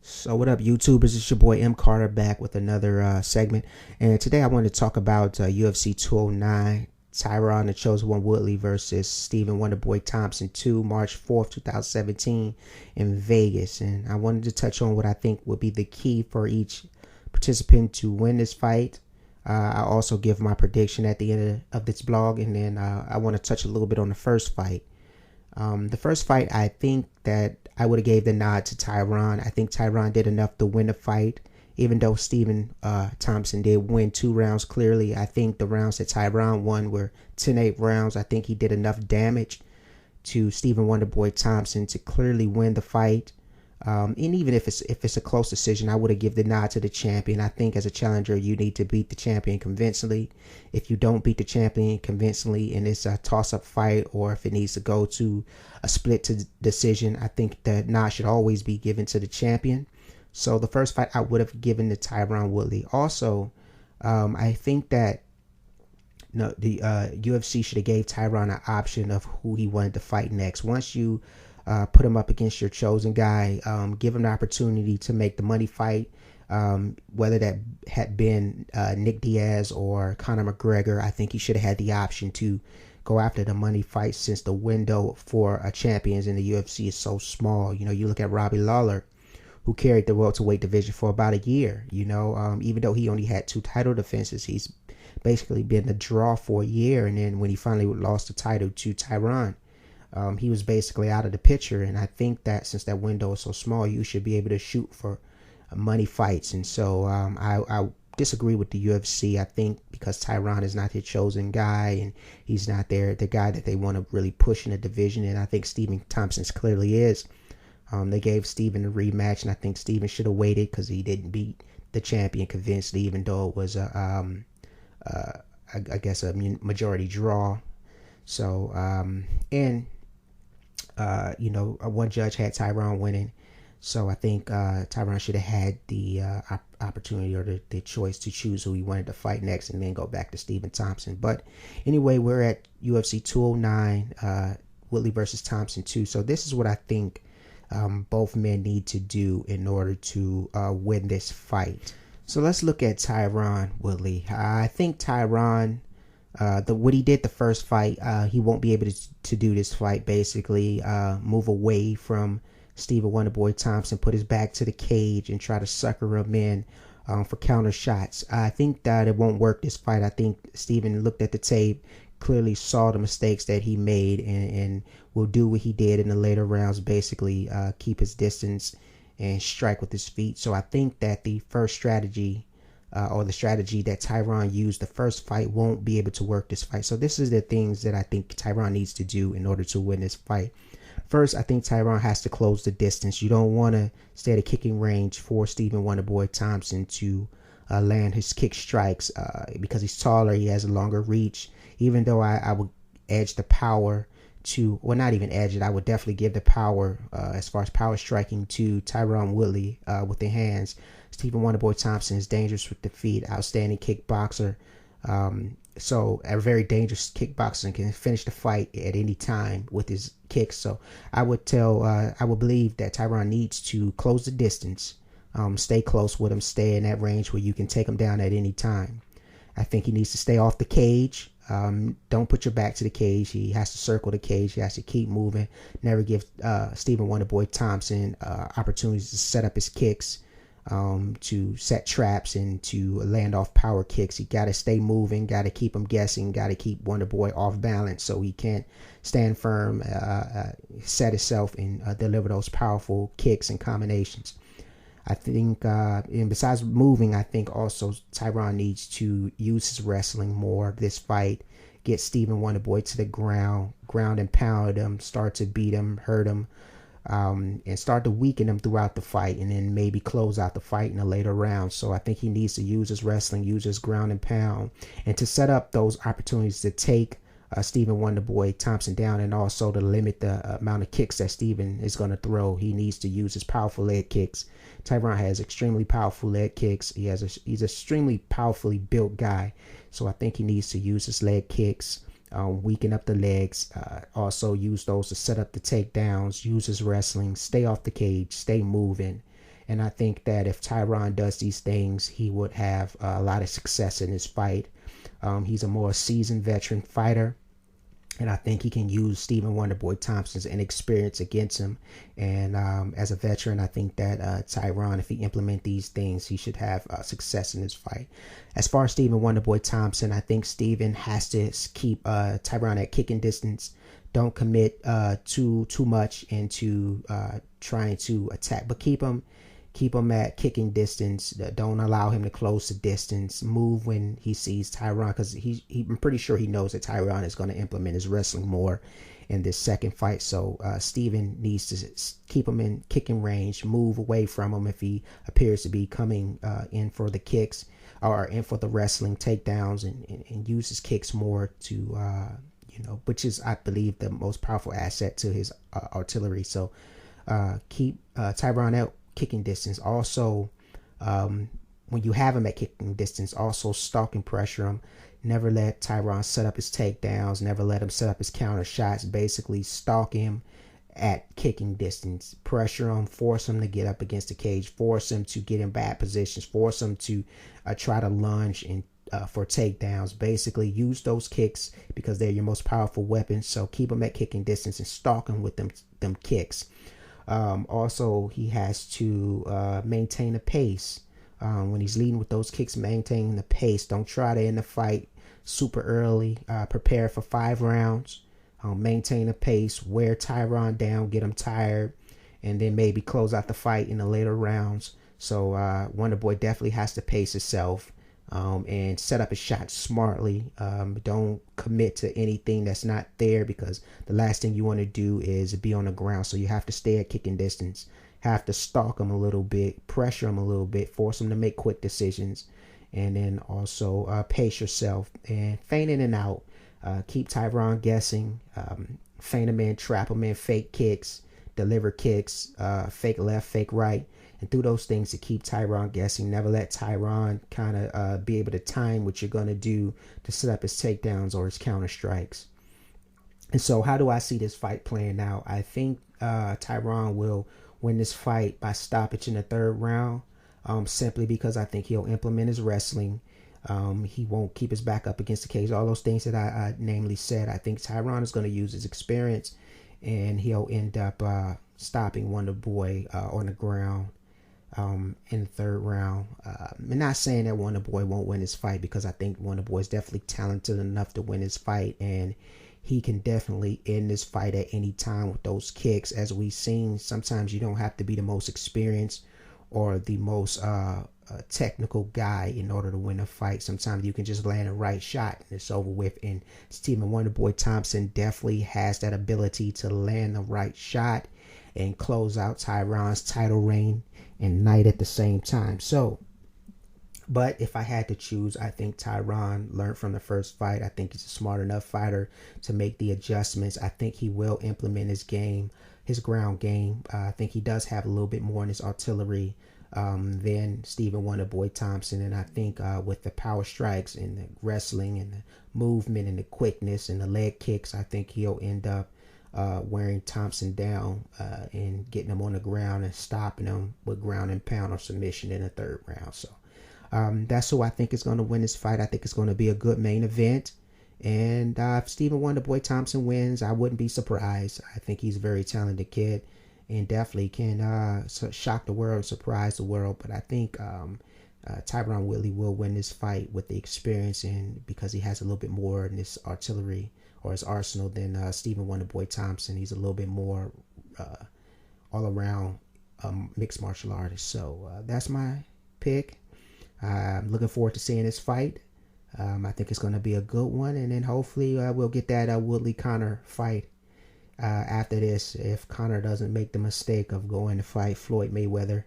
So what up, YouTubers? It's your boy M Carter back with another segment, and today I want to talk about UFC 209, Tyron the Chosen One Woodley versus Stephen Wonderboy Thompson 2, March 4th, 2017 in Vegas. And I wanted to touch on what I think would be the key for each participant to win this fight. I also give my prediction at the end of this blog, and then I want to touch a little bit on the first fight. The first fight, I think that I would have gave the nod to Tyron. I think Tyron did enough to win the fight, even though Stephen Thompson did win 2 rounds clearly. I think the rounds that Tyron won were 10-8 rounds. I think he did enough damage to Stephen Wonderboy Thompson to clearly win the fight. And even if it's a close decision, I would have given the nod to the champion. I think as a challenger, you need to beat the champion convincingly. If you don't beat the champion convincingly and it's a toss-up fight, or if it needs to go to a split decision, I think the nod should always be given to the champion. So the first fight I would have given to Tyron Woodley. Also, I think that the UFC should have gave Tyron an option of who he wanted to fight next. Once you put him up against your chosen guy, give him the opportunity to make the money fight, whether that had been Nick Diaz or Conor McGregor. I think he should have had the option to go after the money fight, since the window for champions in the UFC is so small. You know, you look at Robbie Lawler, who carried the welterweight division for about a year. You know, even though he only had 2 title defenses, he's basically been a draw for a year. And then when he finally lost the title to Tyron, he was basically out of the picture. And I think that since that window is so small, you should be able to shoot for money fights. And so I disagree with the UFC. I think because Tyron is not their chosen guy, and he's not the guy that they want to really push in the division, and I think Stephen Thompson's clearly is. They gave Stephen a rematch, and I think Stephen should have waited because he didn't beat the champion convincingly, even though it was I guess a majority draw. So one judge had Tyron winning. So I think Tyron should have had the opportunity or the choice to choose who he wanted to fight next, and then go back to Stephen Thompson. But anyway, we're at UFC 209, Woodley versus Thompson 2. So this is what I think both men need to do in order to win this fight. So let's look at Tyron Woodley. I think Tyron, what he did the first fight, he won't be able to do this fight. Basically, move away from Stephen Wonderboy Thompson, put his back to the cage, and try to sucker him in for counter shots. I think that it won't work this fight. I think Stephen looked at the tape, clearly saw the mistakes that he made, and will do what he did in the later rounds, basically keep his distance and strike with his feet. So I think that the first strategy, or the strategy that Tyron used the first fight, won't be able to work this fight. So this is the things that I think Tyron needs to do in order to win this fight. First, I think Tyron has to close the distance. You don't want to stay at a kicking range for Stephen Wonderboy Thompson to land his kick strikes because he's taller, he has a longer reach. Even though I would edge the power to, well, not even edge it, I would definitely give the power as far as power striking to Tyron Woodley with the hands. Stephen Wonderboy Thompson is dangerous with the feet, outstanding kickboxer. So a very dangerous kickboxer, and can finish the fight at any time with his kicks. So I would believe that Tyron needs to close the distance, stay close with him, stay in that range where you can take him down at any time. I think he needs to stay off the cage. Don't put your back to the cage. He has to circle the cage. He has to keep moving. Never give Stephen Wonderboy Thompson opportunities to set up his kicks, to set traps, and to land off power kicks. You got to stay moving, got to keep him guessing, got to keep Wonderboy off balance so he can't stand firm, set himself, and deliver those powerful kicks and combinations. I think, and besides moving, I think also Tyron needs to use his wrestling more this fight. Get Stephen Wonderboy to the ground and pound him, start to beat him, hurt him, and start to weaken him throughout the fight, and then maybe close out the fight in a later round. So I think he needs to use his wrestling, use his ground and pound, and to set up those opportunities to take Stephen Wonderboy Thompson down, and also to limit the amount of kicks that Stephen is going to throw. He needs to use his powerful leg kicks. Tyron has extremely powerful leg kicks. He's an extremely powerfully built guy. So I think he needs to use his leg kicks, weaken up the legs, also use those to set up the takedowns, use his wrestling, stay off the cage, stay moving, And I think that if Tyron does these things, he would have a lot of success in his fight. He's a more seasoned veteran fighter. And I think he can use Stephen Wonderboy Thompson's inexperience against him. And as a veteran, I think that Tyron, if he implement these things, he should have success in this fight. As far as Stephen Wonderboy Thompson, I think Stephen has to keep Tyron at kicking distance. Don't commit too much into trying to attack, but keep him at kicking distance. Don't allow him to close the distance. Move when he sees Tyron, because I'm pretty sure he knows that Tyron is going to implement his wrestling more in this second fight. So Steven needs to keep him in kicking range, move away from him if he appears to be coming in for the kicks or in for the wrestling takedowns, and use his kicks more to which is, I believe, the most powerful asset to his artillery. So keep Tyron out kicking distance. Also, when you have him at kicking distance, also stalk and pressure him. Never let Tyron set up his takedowns. Never let him set up his counter shots. Basically, stalk him at kicking distance. Pressure him. Force him to get up against the cage. Force him to get in bad positions. Force him to try to lunge and for takedowns. Basically, use those kicks because they're your most powerful weapon. So keep him at kicking distance and stalk him with them kicks. Also, he has to maintain a pace. When he's leading with those kicks, maintaining the pace. Don't try to end the fight super early. Prepare for 5 rounds. Maintain a pace. Wear Tyron down. Get him tired. And then maybe close out the fight in the later rounds. So Wonderboy definitely has to pace himself. And set up his shot smartly. Don't commit to anything that's not there, because the last thing you want to do is be on the ground. So you have to stay at kicking distance, have to stalk him a little bit, pressure him a little bit, force him to make quick decisions, and then also pace yourself and feint in and out. Keep Tyron guessing. Feint him in, trap him in, fake kicks, deliver kicks, fake left, fake right. And do those things to keep Tyron guessing. Never let Tyron kind of be able to time what you're going to do to set up his takedowns or his counter strikes. And so how do I see this fight playing out? I think Tyron will win this fight by stoppage in the 3rd round, simply because I think he'll implement his wrestling. He won't keep his back up against the cage. All those things that I namely said. I think Tyron is going to use his experience, and he'll end up stopping Wonderboy on the ground. In the 3rd round. I'm not saying that Wonderboy won't win his fight, because I think Wonderboy is definitely talented enough to win his fight, and he can definitely end this fight at any time with those kicks. As we've seen, sometimes you don't have to be the most experienced or the most technical guy in order to win a fight. Sometimes you can just land a right shot and it's over with. And Stephen Wonderboy Thompson definitely has that ability to land the right shot and close out Tyron's title reign and night at the same time. So, but if I had to choose, I think Tyron learned from the first fight. I think he's a smart enough fighter to make the adjustments. I think he will implement his game, his ground game. I think he does have a little bit more in his artillery than Stephen Wonderboy Thompson. And I think with the power strikes and the wrestling and the movement and the quickness and the leg kicks, I think he'll end up wearing Thompson down and getting him on the ground and stopping him with ground and pound or submission in the 3rd round. So that's who I think is going to win this fight. I think it's going to be a good main event. And if Stephen Wonderboy Thompson wins, I wouldn't be surprised. I think he's a very talented kid and definitely can shock the world, surprise the world. But I think Tyron Woodley will win this fight with the experience, and because he has a little bit more in this artillery or his arsenal than Stephen Wonderboy Thompson. He's a little bit more all around mixed martial artist. So that's my pick. I'm looking forward to seeing this fight. I think it's going to be a good one, and then hopefully we'll get that Woodley Conor fight after this, if Conor doesn't make the mistake of going to fight Floyd Mayweather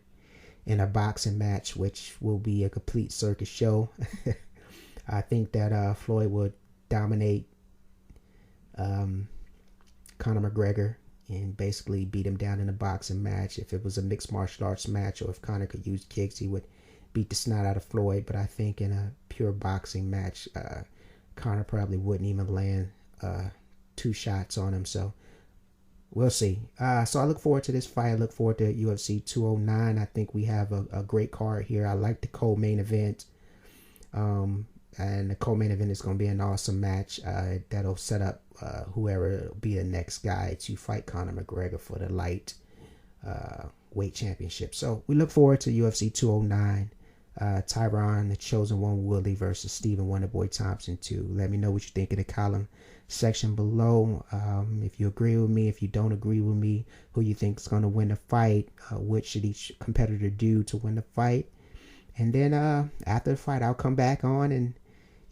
in a boxing match, which will be a complete circus show. I think that Floyd would dominate Conor McGregor and basically beat him down in a boxing match. If it was a mixed martial arts match, or if Conor could use kicks, he would beat the snot out of Floyd. But I think in a pure boxing match, Conor probably wouldn't even land 2 shots on him. So we'll see. So I look forward to this fight. I look forward to UFC 209. I think we have a great card here. I like the co-main event. And the co-main event is going to be an awesome match. That'll set up whoever will be the next guy to fight Conor McGregor for the light weight championship. So we look forward to UFC 209. Tyron, the chosen one, Woodley versus Stephen Wonderboy Thompson 2. Let me know what you think in the column section below. If you agree with me, if you don't agree with me, who you think is going to win the fight, what should each competitor do to win the fight. And then after the fight, I'll come back on and,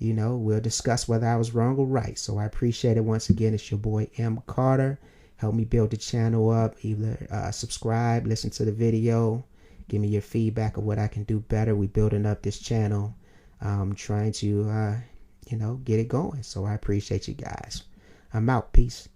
we'll discuss whether I was wrong or right. So I appreciate it. Once again, it's your boy M. Carter. Help me build the channel up. Either subscribe, listen to the video, give me your feedback of what I can do better. We're building up this channel. I'm trying to, get it going. So I appreciate you guys. I'm out. Peace.